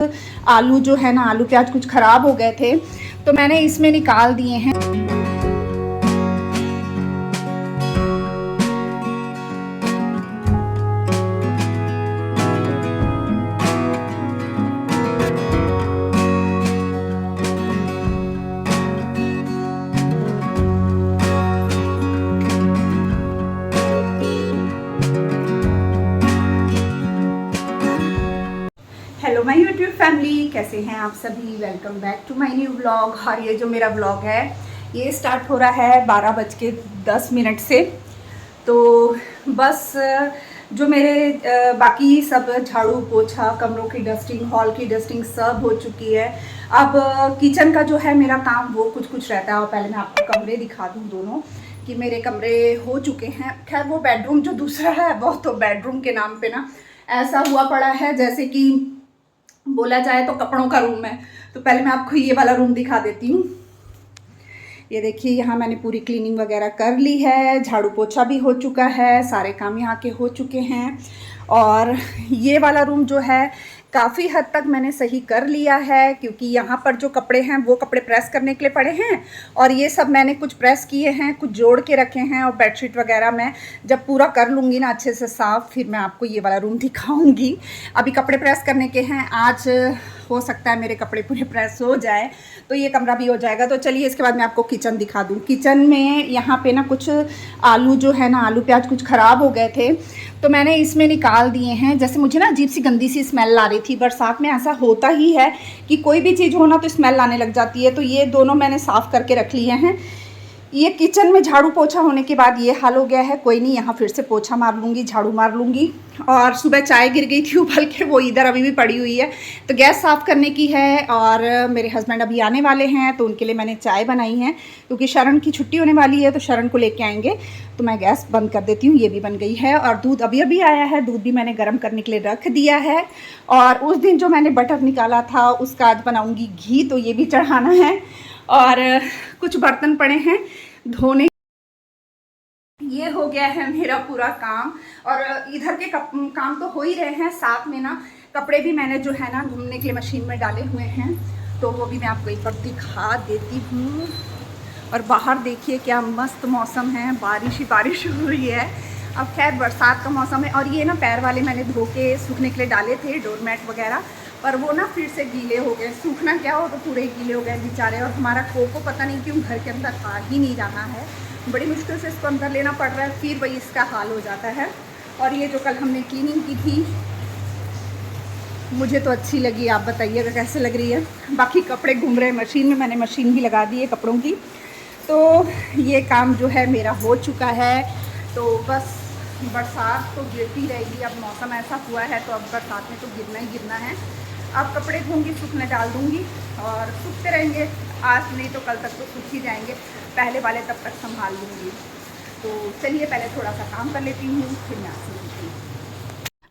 आलू जो है ना, आलू प्याज कुछ ख़राब हो गए थे तो मैंने इसमें निकाल दिए हैं। हेलो माय यूट्यूब फैमिली, कैसे हैं आप सभी। Welcome back to my new vlog. और ये जो मेरा व्लॉग है ये स्टार्ट हो रहा है 12:10 से। तो बस जो मेरे बाकी सब झाड़ू पोछा, कमरों की डस्टिंग, हॉल की डस्टिंग सब हो चुकी है। अब किचन का जो है मेरा काम वो कुछ रहता है। और पहले मैं आपको कमरे दिखा दूँ दोनों कि मेरे कमरे हो चुके हैं। खैर वो बेडरूम जो दूसरा है वो तो बेडरूम के नाम पे ना ऐसा हुआ पड़ा है जैसे कि बोला जाए तो कपड़ों का रूम है। तो पहले मैं आपको ये वाला रूम दिखा देती हूँ। ये देखिए, यहाँ मैंने पूरी क्लीनिंग वगैरह कर ली है, झाड़ू पोछा भी हो चुका है, सारे काम यहाँ के हो चुके हैं। और ये वाला रूम जो है काफ़ी हद तक मैंने सही कर लिया है, क्योंकि यहाँ पर जो कपड़े हैं वो कपड़े प्रेस करने के लिए पड़े हैं और ये सब मैंने कुछ प्रेस किए हैं, कुछ जोड़ के रखे हैं। और बेडशीट वगैरह मैं जब पूरा कर लूँगी ना अच्छे से साफ़, फिर मैं आपको ये वाला रूम दिखाऊँगी। अभी कपड़े प्रेस करने के हैं, आज हो सकता है मेरे कपड़े पूरे प्रेस हो जाए तो ये कमरा भी हो जाएगा। तो चलिए इसके बाद मैं आपको किचन दिखा दूँ। किचन में यहाँ पे ना कुछ आलू जो है ना, आलू प्याज कुछ ख़राब हो गए थे तो मैंने इसमें निकाल दिए हैं। जैसे मुझे ना अजीब सी गंदी सी स्मेल आ रही थी। बरसात में ऐसा होता ही है कि कोई भी चीज़ हो ना तो स्मेल आने लग जाती है। तो ये दोनों मैंने साफ़ करके रख लिए हैं। ये किचन में झाड़ू पोछा होने के बाद ये हाल हो गया है। कोई नहीं, यहाँ फिर से पोछा मार लूँगी, झाड़ू मार लूँगी। और सुबह चाय गिर गई थी उबल के, वो इधर अभी भी पड़ी हुई है। तो गैस साफ़ करने की है। और मेरे हस्बैंड अभी आने वाले हैं तो उनके लिए मैंने चाय बनाई है, क्योंकि शरण की छुट्टी होने वाली है तो शरण को लेके आएंगे। तो मैं गैस बंद कर देती हूँ। ये भी बन गई है। और दूध अभी अभी आया है, दूध भी मैंने गर्म करने के लिए रख दिया है। और उस दिन जो मैंने बटर निकाला था उसका आज बनाऊँगी घी, तो ये भी चढ़ाना है। और कुछ बर्तन पड़े हैं धोने। ये हो गया है मेरा पूरा काम। और इधर के काम तो हो ही रहे हैं, साथ में ना कपड़े भी मैंने जो है ना घूमने के लिए मशीन में डाले हुए हैं, तो वो भी मैं आपको एक बार दिखा देती हूँ। और बाहर देखिए क्या मस्त मौसम है, बारिश ही बारिश हो रही है। अब खैर बरसात का मौसम है। और ये ना पैर वाले मैंने धो के सूखने के लिए डाले थे, डोरमैट वगैरह, पर वो ना फिर से गीले हो गए। सूखना क्या हो तो पूरे गीले हो गए बेचारे। और हमारा कोको पता नहीं क्यों घर के अंदर आ ही नहीं रहा है, बड़ी मुश्किल से इसको अंदर लेना पड़ रहा है, फिर वही इसका हाल हो जाता है। और ये जो कल हमने क्लीनिंग की थी मुझे तो अच्छी लगी, आप बताइएगा कैसे लग रही है। बाकी कपड़े घूम रहे हैं मशीन में, मैंने मशीन भी लगा दी है कपड़ों की। तो ये काम जो है मेरा हो चुका है। तो बस बरसात तो गिरती रहेगी, अब मौसम ऐसा हुआ है तो अब बरसात में तो गिरना ही गिरना है। अब कपड़े धोंगी, सूखने डाल दूँगी और सूखते रहेंगे। आज नहीं तो कल तक तो सूख ही जाएंगे, पहले वाले तब तक संभाल लूँगी। तो चलिए पहले थोड़ा सा काम कर लेती हूँ, फिर मैं आपसे मिलती हूँ।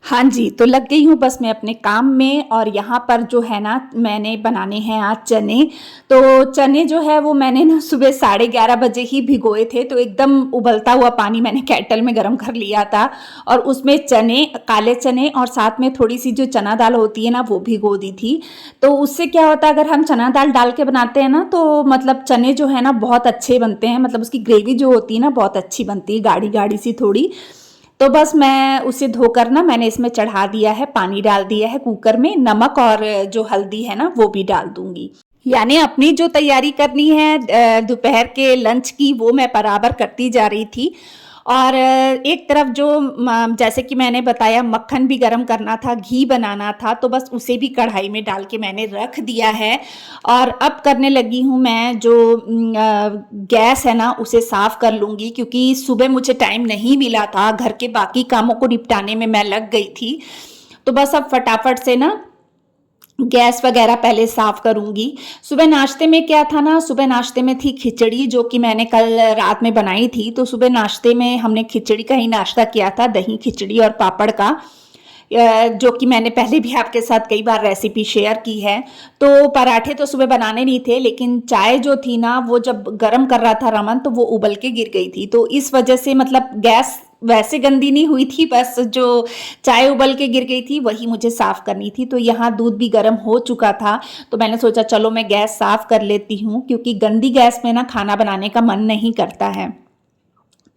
हाँ जी, तो लग गई हूँ बस मैं अपने काम में। और यहाँ पर जो है ना मैंने बनाने हैं आज चने। तो चने जो है वो मैंने ना सुबह 11:30 बजे ही भिगोए थे। तो एकदम उबलता हुआ पानी मैंने केटल में गर्म कर लिया था और उसमें चने, काले चने और साथ में थोड़ी सी जो चना दाल होती है ना वो भिगो दी थी। तो उससे क्या होता है, अगर हम चना दाल डाल के बनाते हैं ना तो मतलब चने जो है ना बहुत अच्छे बनते हैं, मतलब उसकी ग्रेवी जो होती है ना बहुत अच्छी बनती है, गाढ़ी गाढ़ी सी थोड़ी। तो बस मैं उसे धोकर ना मैंने इसमें चढ़ा दिया है, पानी डाल दिया है कुकर में, नमक और जो हल्दी है ना वो भी डाल दूंगी। यानी अपनी जो तैयारी करनी है दोपहर के लंच की वो मैं बराबर करती जा रही थी। और एक तरफ जो जैसे कि मैंने बताया मक्खन भी गरम करना था, घी बनाना था, तो बस उसे भी कढ़ाई में डाल के मैंने रख दिया है। और अब करने लगी हूँ मैं जो गैस है ना उसे साफ़ कर लूँगी, क्योंकि सुबह मुझे टाइम नहीं मिला था, घर के बाकी कामों को निपटाने में मैं लग गई थी। तो बस अब फटाफट से ना गैस वगैरह पहले साफ करूंगी। सुबह नाश्ते में क्या था ना, सुबह नाश्ते में थी खिचड़ी जो कि मैंने कल रात में बनाई थी। तो सुबह नाश्ते में हमने खिचड़ी का ही नाश्ता किया था, दही खिचड़ी और पापड़ का, जो कि मैंने पहले भी आपके साथ कई बार रेसिपी शेयर की है। तो पराठे तो सुबह बनाने नहीं थे, लेकिन चाय जो थी ना वो जब गर्म कर रहा था रमन तो वो उबल के गिर गई थी। तो इस वजह से मतलब गैस वैसे गंदी नहीं हुई थी, बस जो चाय उबल के गिर गई थी वही मुझे साफ़ करनी थी। तो यहाँ दूध भी गर्म हो चुका था, तो मैंने सोचा चलो मैं गैस साफ़ कर लेती हूँ, क्योंकि गंदी गैस में ना खाना बनाने का मन नहीं करता है।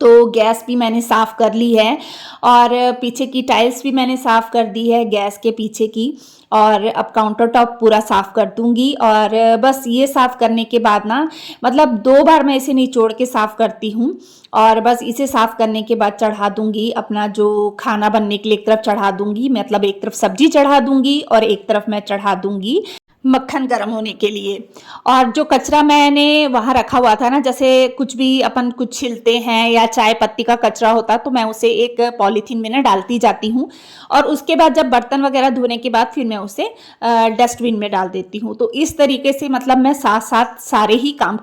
तो गैस भी मैंने साफ़ कर ली है और पीछे की टाइल्स भी मैंने साफ़ कर दी है गैस के पीछे की, और अब काउंटर टॉप पूरा साफ़ कर दूंगी। और बस ये साफ़ करने के बाद ना, मतलब 2 बार मैं इसे निचोड़ के साफ़ करती हूँ, और बस इसे साफ़ करने के बाद चढ़ा दूंगी अपना जो खाना बनने के लिए, एक तरफ चढ़ा दूंगी, मतलब एक तरफ सब्जी चढ़ा दूंगी और एक तरफ मैं चढ़ा दूंगी मक्खन गर्म होने के लिए। और जो कचरा मैंने वहाँ रखा हुआ था ना, जैसे कुछ भी अपन कुछ छिलते हैं या चाय पत्ती का कचरा होता, तो मैं उसे एक पॉलीथीन में ना डालती जाती हूँ, और उसके बाद जब बर्तन वगैरह धोने के बाद फिर मैं उसे डस्टबिन में डाल देती हूँ। तो इस तरीके से मतलब मैं साथ साथ सारे ही काम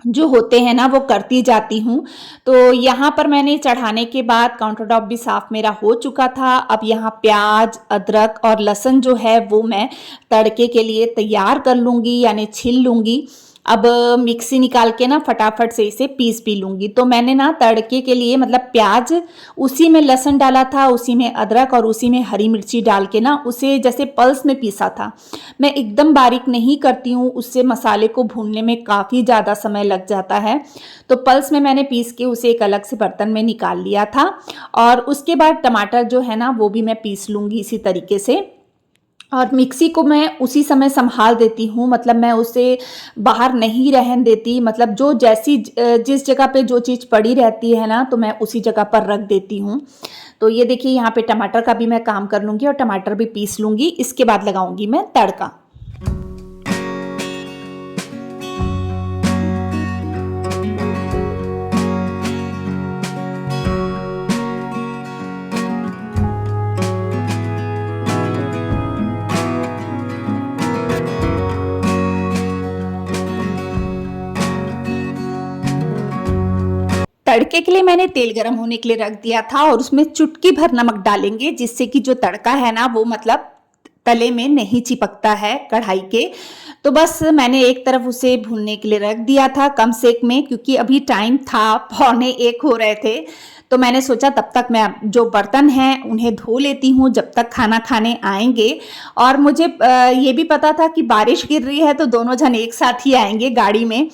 जो होते हैं ना वो करती जाती हूँ। तो यहाँ पर मैंने चढ़ाने के बाद काउंटर टॉप भी साफ़ मेरा हो चुका था। अब यहाँ प्याज, अदरक और लहसुन जो है वो मैं तड़के के लिए तैयार कर लूँगी, यानी छील लूँगी। अब मिक्सी निकाल के ना फटाफट से इसे पीस पी लूँगी। तो मैंने ना तड़के के लिए मतलब प्याज, उसी में लहसुन डाला था, उसी में अदरक और उसी में हरी मिर्ची डाल के ना उसे जैसे पल्स में पीसा था। मैं एकदम बारीक नहीं करती हूँ, उससे मसाले को भूनने में काफ़ी ज़्यादा समय लग जाता है। तो पल्स में मैंने पीस के उसे एक अलग से बर्तन में निकाल लिया था। और उसके बाद टमाटर जो है ना वो भी मैं पीस लूँगी इसी तरीके से। और मिक्सी को मैं उसी समय संभाल देती हूँ, मतलब मैं उसे बाहर नहीं रहने देती, मतलब जो जैसी जिस जगह पे जो चीज़ पड़ी रहती है ना, तो मैं उसी जगह पर रख देती हूँ। तो ये देखिए यहाँ पे टमाटर का भी मैं काम कर लूँगी और टमाटर भी पीस लूँगी, इसके बाद लगाऊँगी मैं तड़का। तड़के के लिए मैंने तेल गरम होने के लिए रख दिया था, और उसमें चुटकी भर नमक डालेंगे, जिससे कि जो तड़का है ना वो मतलब तले में नहीं चिपकता है कढ़ाई के। तो बस मैंने एक तरफ उसे भूनने के लिए रख दिया था कम सेक में, क्योंकि अभी टाइम था 12:45 हो रहे थे। तो मैंने सोचा तब तक मैं जो बर्तन हैं उन्हें धो लेती हूँ, जब तक खाना खाने आएंगे। और मुझे ये भी पता था कि बारिश गिर रही है तो दोनों जन एक साथ ही आएंगे गाड़ी में।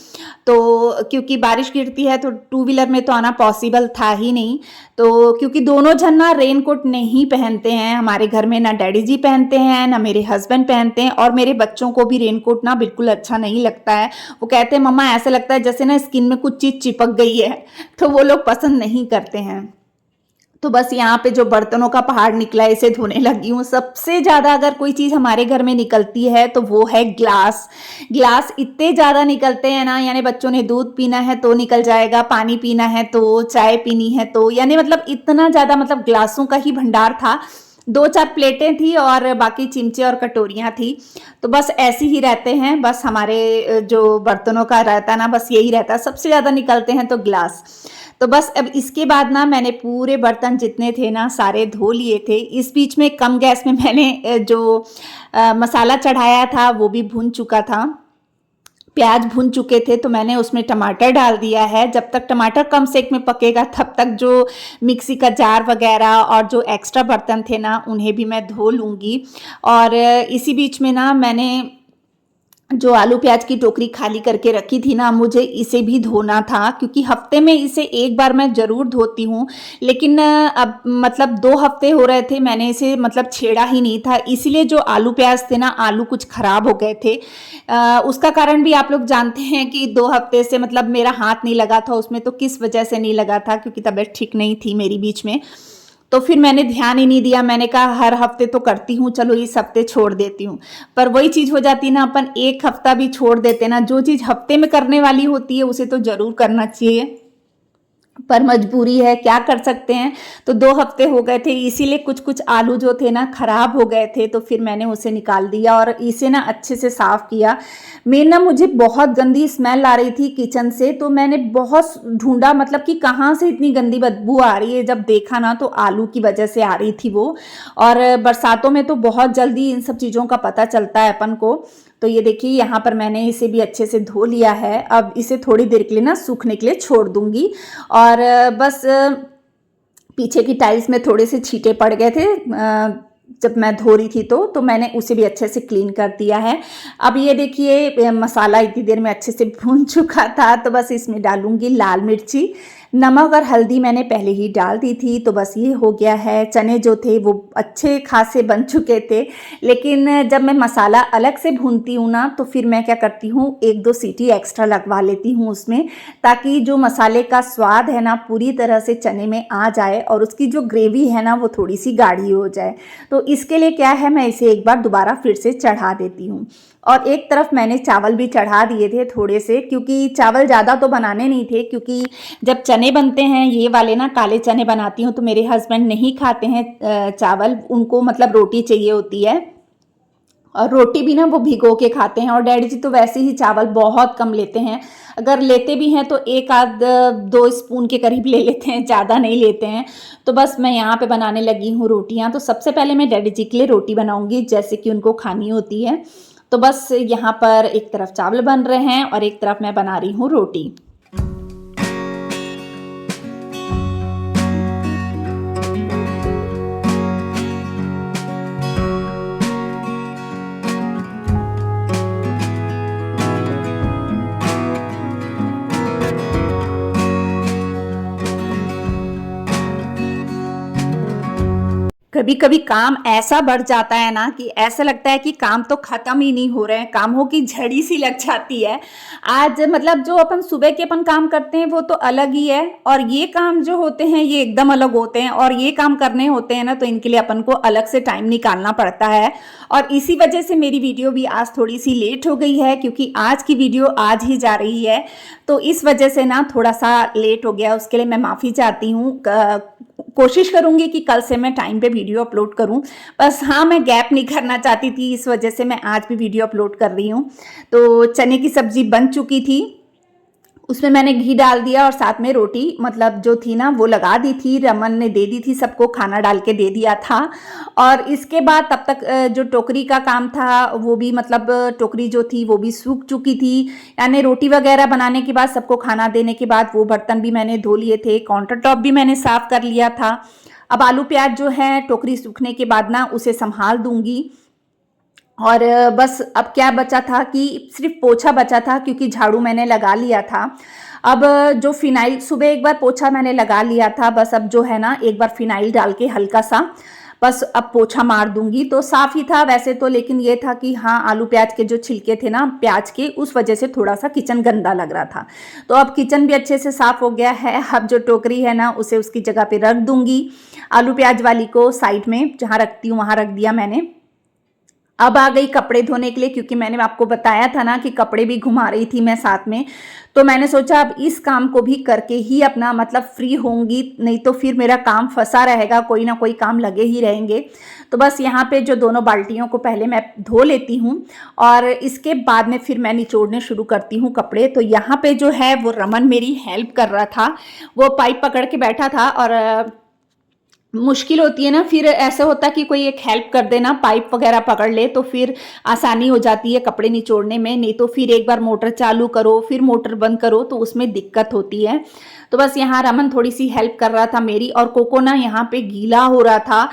तो क्योंकि बारिश गिरती है तो टू व्हीलर में तो आना पॉसिबल था ही नहीं। तो क्योंकि दोनों जन ना रेन कोट नहीं पहनते हैं हमारे घर में, ना डैडी जी पहनते हैं ना मेरे हस्बैंड पहनते हैं, और मेरे बच्चों को भी रेन कोट ना बिल्कुल अच्छा नहीं लगता है। वो कहते हैं मम्मा ऐसा लगता है जैसे ना स्किन में कुछ चीज़ चिपक गई है, तो वो लोग पसंद नहीं करते हैं। तो बस यहाँ पे जो बर्तनों का पहाड़ निकला है इसे धोने लगी हूँ। सबसे ज़्यादा अगर कोई चीज़ हमारे घर में निकलती है तो वो है ग्लास। ग्लास इतने ज़्यादा निकलते हैं ना, यानी बच्चों ने दूध पीना है तो निकल जाएगा, पानी पीना है तो, चाय पीनी है तो, यानी मतलब इतना ज़्यादा, मतलब ग्लासों का ही भंडार था। 2-4 प्लेटें थी और बाकी चिमचे और कटोरियाँ थी। तो बस ऐसे ही रहते हैं, बस हमारे जो बर्तनों का रहता है ना, बस यही रहता है, सबसे ज़्यादा निकलते हैं तो ग्लास। तो बस अब इसके बाद ना मैंने पूरे बर्तन जितने थे ना सारे धो लिए थे। इस बीच में कम गैस में मैंने जो मसाला चढ़ाया था वो भी भून चुका था, प्याज भून चुके थे, तो मैंने उसमें टमाटर डाल दिया है। जब तक टमाटर कम सेक में पकेगा तब तक जो मिक्सी का जार वगैरह और जो एक्स्ट्रा बर्तन थे ना उन्हें भी मैं धो लूँगी। और इसी बीच में ना मैंने जो आलू प्याज की टोकरी खाली करके रखी थी ना, मुझे इसे भी धोना था, क्योंकि हफ्ते में इसे एक बार मैं ज़रूर धोती हूँ। लेकिन अब मतलब 2 हफ्ते हो रहे थे मैंने इसे मतलब छेड़ा ही नहीं था, इसीलिए जो आलू प्याज थे ना, आलू कुछ ख़राब हो गए थे। उसका कारण भी आप लोग जानते हैं कि 2 हफ्ते से मतलब मेरा हाथ नहीं लगा था उसमें। तो किस वजह से नहीं लगा था, क्योंकि तबीयत ठीक नहीं थी मेरी बीच में। तो फिर मैंने ध्यान ही नहीं दिया, मैंने कहा हर हफ्ते तो करती हूँ, चलो इस हफ्ते छोड़ देती हूँ। पर वही चीज़ हो जाती है ना, अपन एक हफ्ता भी छोड़ देते ना, जो चीज़ हफ्ते में करने वाली होती है उसे तो ज़रूर करना चाहिए, पर मजबूरी है, क्या कर सकते हैं। तो 2 हफ्ते हो गए थे, इसीलिए कुछ कुछ आलू जो थे ना खराब हो गए थे, तो फिर मैंने उसे निकाल दिया और इसे ना अच्छे से साफ़ किया। मेन ना मुझे बहुत गंदी स्मेल आ रही थी किचन से, तो मैंने बहुत ढूंढा, मतलब कि कहाँ से इतनी गंदी बदबू आ रही है। जब देखा ना तो आलू की वजह से आ रही थी वो। और बरसातों में तो बहुत जल्दी इन सब चीज़ों का पता चलता है अपन को। तो ये देखिए यहाँ पर मैंने इसे भी अच्छे से धो लिया है। अब इसे थोड़ी देर के लिए ना सूखने के लिए छोड़ दूंगी। और बस पीछे की टाइल्स में थोड़े से छींटे पड़ गए थे जब मैं धो रही थी तो मैंने उसे भी अच्छे से क्लीन कर दिया है। अब ये देखिए मसाला इतनी देर में अच्छे से भून चुका था, तो बस इसमें डालूंगी लाल मिर्ची, नमक और हल्दी मैंने पहले ही डाल दी थी। तो बस ये हो गया है। चने जो थे वो अच्छे खासे बन चुके थे, लेकिन जब मैं मसाला अलग से भूनती हूँ ना तो फिर मैं क्या करती हूँ, 1-2 सीटी एक्स्ट्रा लगवा लेती हूँ उसमें, ताकि जो मसाले का स्वाद है ना पूरी तरह से चने में आ जाए और उसकी जो ग्रेवी है ना वो थोड़ी सी गाढ़ी हो जाए। तो इसके लिए क्या है, मैं इसे एक बार दोबारा फिर से चढ़ा देती हूँ। और एक तरफ मैंने चावल भी चढ़ा दिए थे थोड़े से, क्योंकि चावल ज़्यादा तो बनाने नहीं थे, क्योंकि जब चने बनते हैं ये वाले ना, काले चने बनाती हूँ तो मेरे हस्बैंड नहीं खाते हैं चावल, उनको मतलब रोटी चाहिए होती है, और रोटी भी ना वो भिगो के खाते हैं। और डैडी जी तो वैसे ही चावल बहुत कम लेते हैं, अगर लेते भी हैं तो 1-2 स्पून के करीब ले लेते हैं, ज़्यादा नहीं लेते हैं। तो बस मैं यहाँ पे बनाने लगी हूँ रोटियाँ। तो सबसे पहले मैं डैडी जी के लिए रोटी बनाऊँगी, जैसे कि उनको खानी होती है। तो बस यहाँ पर एक तरफ चावल बन रहे हैं और एक तरफ मैं बना रही हूँ रोटी। कभी कभी काम ऐसा बढ़ जाता है ना कि ऐसा लगता है कि काम तो खत्म ही नहीं हो रहे हैं, कामों की झड़ी सी लग जाती है। आज मतलब जो अपन सुबह के अपन काम करते हैं वो तो अलग ही है, और ये काम जो होते हैं ये एकदम अलग होते हैं, और ये काम करने होते हैं ना तो इनके लिए अपन को अलग से टाइम निकालना पड़ता है। और इसी वजह से मेरी वीडियो भी आज थोड़ी सी लेट हो गई है, क्योंकि आज की वीडियो आज ही जा रही है, तो इस वजह से ना थोड़ा सा लेट हो गया, उसके लिए मैं माफ़ी चाहती हूँ। कोशिश करूंगी कि कल से मैं टाइम पे वीडियो अपलोड करूं, बस हाँ मैं गैप नहीं करना चाहती थी, इस वजह से मैं आज भी वीडियो अपलोड कर रही हूं। तो चने की सब्जी बन चुकी थी, उसमें मैंने घी डाल दिया और साथ में रोटी मतलब जो थी ना वो लगा दी थी, रमन ने दे दी थी, सबको खाना डाल के दे दिया था। और इसके बाद तब तक जो टोकरी का काम था वो भी मतलब टोकरी जो थी वो भी सूख चुकी थी, यानी रोटी वगैरह बनाने के बाद सबको खाना देने के बाद वो बर्तन भी मैंने धो लिए थे, काउंटर टॉप भी मैंने साफ कर लिया था। अब आलू प्याज जो है टोकरी सूखने के बाद ना उसे संभाल दूंगी। और बस अब क्या बचा था कि सिर्फ पोछा बचा था, क्योंकि झाड़ू मैंने लगा लिया था। अब जो फिनाइल, सुबह एक बार पोछा मैंने लगा लिया था, बस अब जो है ना एक बार फिनाइल डाल के हल्का सा बस अब पोछा मार दूंगी, तो साफ ही था वैसे तो, लेकिन ये था कि हाँ आलू प्याज के जो छिलके थे ना प्याज के, उस वजह से थोड़ा सा किचन गंदा लग रहा था। तो अब किचन भी अच्छे से साफ हो गया है। अब जो टोकरी है ना उसे उसकी जगह पे रख दूंगी, आलू प्याज वाली को साइड में जहाँ रखती हूँ वहाँ रख दिया मैंने। अब आ गई कपड़े धोने के लिए, क्योंकि मैंने आपको बताया था ना कि कपड़े भी घुमा रही थी मैं साथ में, तो मैंने सोचा अब इस काम को भी करके ही अपना मतलब फ्री होंगी, नहीं तो फिर मेरा काम फंसा रहेगा, कोई ना कोई काम लगे ही रहेंगे। तो बस यहाँ पे जो दोनों बाल्टियों को पहले मैं धो लेती हूँ और इसके बाद में फिर मैं निचोड़ने शुरू करती हूँ कपड़े। तो यहाँ पे जो है वो रमन मेरी हेल्प कर रहा था, वो पाइप पकड़ के बैठा था, और मुश्किल होती है ना, फिर ऐसा होता है कि कोई एक हेल्प कर देना, पाइप वगैरह पकड़ ले तो फिर आसानी हो जाती है कपड़े निचोड़ने में, नहीं तो फिर एक बार मोटर चालू करो फिर मोटर बंद करो तो उसमें दिक्कत होती है। तो बस यहाँ रमन थोड़ी सी हेल्प कर रहा था मेरी, और कोको ना यहाँ पे गीला हो रहा था,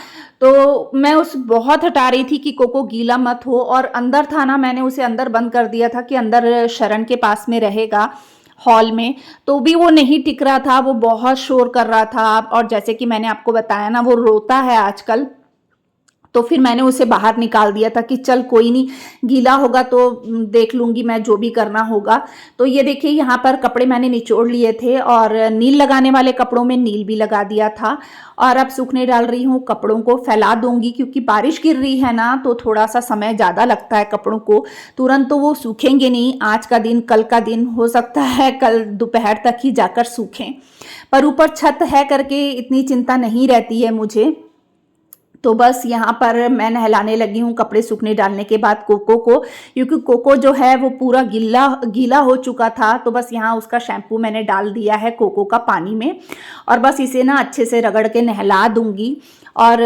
तो मैं उस बहुत हटा रही थी कि कोको गीला मत हो, और अंदर था ना मैंने उसे अंदर बंद कर दिया था कि अंदर शरण के पास में रहेगा हॉल में, तो भी वो नहीं टिक रहा था, वो बहुत शोर कर रहा था। और जैसे कि मैंने आपको बताया ना वो रोता है आजकल, तो फिर मैंने उसे बाहर निकाल दिया था कि चल कोई नहीं, गीला होगा तो देख लूंगी मैं जो भी करना होगा। तो ये देखिए यहाँ पर कपड़े मैंने निचोड़ लिए थे, और नील लगाने वाले कपड़ों में नील भी लगा दिया था, और अब सूखने डाल रही हूँ, कपड़ों को फैला दूंगी, क्योंकि बारिश गिर रही है ना तो थोड़ा सा समय ज़्यादा लगता है कपड़ों को, तुरंत तो वो सूखेंगे नहीं, आज का दिन कल का दिन हो सकता है कल दोपहर तक ही जाकर सूखें, पर ऊपर छत है करके इतनी चिंता नहीं रहती है मुझे। तो बस यहाँ पर मैं नहलाने लगी हूँ कपड़े सूखने डालने के बाद कोको को, क्योंकि कोको जो है वो पूरा गीला हो चुका था। तो बस यहाँ उसका शैम्पू मैंने डाल दिया है कोको का पानी में, और बस इसे ना अच्छे से रगड़ के नहला दूंगी। और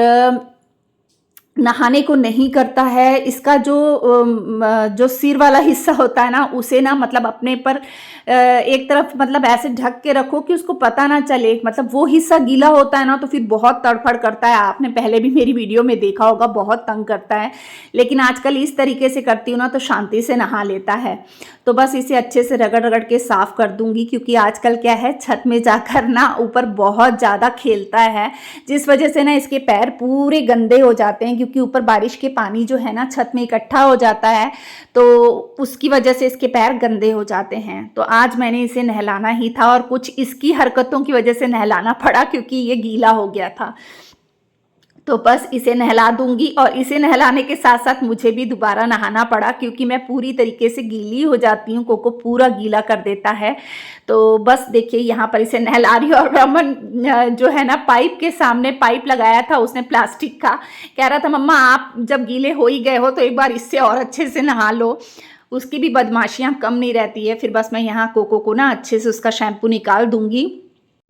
नहाने को नहीं करता है। इसका जो सिर वाला हिस्सा होता है ना, उसे ना मतलब अपने पर एक तरफ मतलब ऐसे ढक के रखो कि उसको पता ना चले। मतलब वो हिस्सा गीला होता है ना तो फिर बहुत तड़फड़ करता है। आपने पहले भी मेरी वीडियो में देखा होगा, बहुत तंग करता है। लेकिन आजकल इस तरीके से करती हूँ ना तो शांति से नहा लेता है। तो बस इसे अच्छे से रगड़ रगड़ के साफ कर दूंगी, क्योंकि आजकल क्या है, छत में जाकर ना ऊपर बहुत ज़्यादा खेलता है, जिस वजह से ना इसके पैर पूरे गंदे हो जाते हैं, क्योंकि ऊपर बारिश के पानी जो है ना छत में इकट्ठा हो जाता है, तो उसकी वजह से इसके पैर गंदे हो जाते हैं। तो आज मैंने इसे नहलाना ही था और कुछ इसकी हरकतों की वजह से नहलाना पड़ा, क्योंकि ये गीला हो गया था। तो बस इसे नहला दूंगी, और इसे नहलाने के साथ साथ मुझे भी दोबारा नहाना पड़ा, क्योंकि मैं पूरी तरीके से गीली हो जाती हूँ। कोको पूरा गीला कर देता है। तो बस देखिए यहाँ पर इसे नहला रही हूँ। और रमन जो है ना, पाइप के सामने पाइप लगाया था उसने प्लास्टिक का, कह रहा था मम्मा आप जब गीले हो ही गए हो तो एक बार इससे और अच्छे से नहा लो। उसकी भी बदमाशियाँ कम नहीं रहती है। फिर बस मैं यहाँ कोको को ना अच्छे से उसका शैम्पू निकाल दूंगी।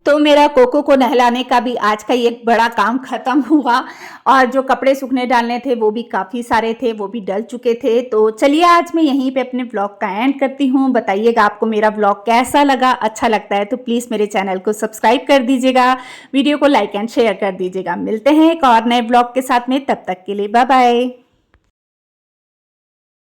तो मेरा कोको को नहलाने का भी आज का एक बड़ा काम खत्म हुआ, और जो कपड़े सूखने डालने थे वो भी काफ़ी सारे थे, वो भी डल चुके थे। तो चलिए आज मैं यहीं पे अपने व्लॉग का एंड करती हूँ। बताइएगा आपको मेरा व्लॉग कैसा लगा। अच्छा लगता है तो प्लीज़ मेरे चैनल को सब्सक्राइब कर दीजिएगा, वीडियो को लाइक एंड शेयर कर दीजिएगा। मिलते हैं एक और नए व्लॉग के साथ में, तब तक के लिए बाय बाय।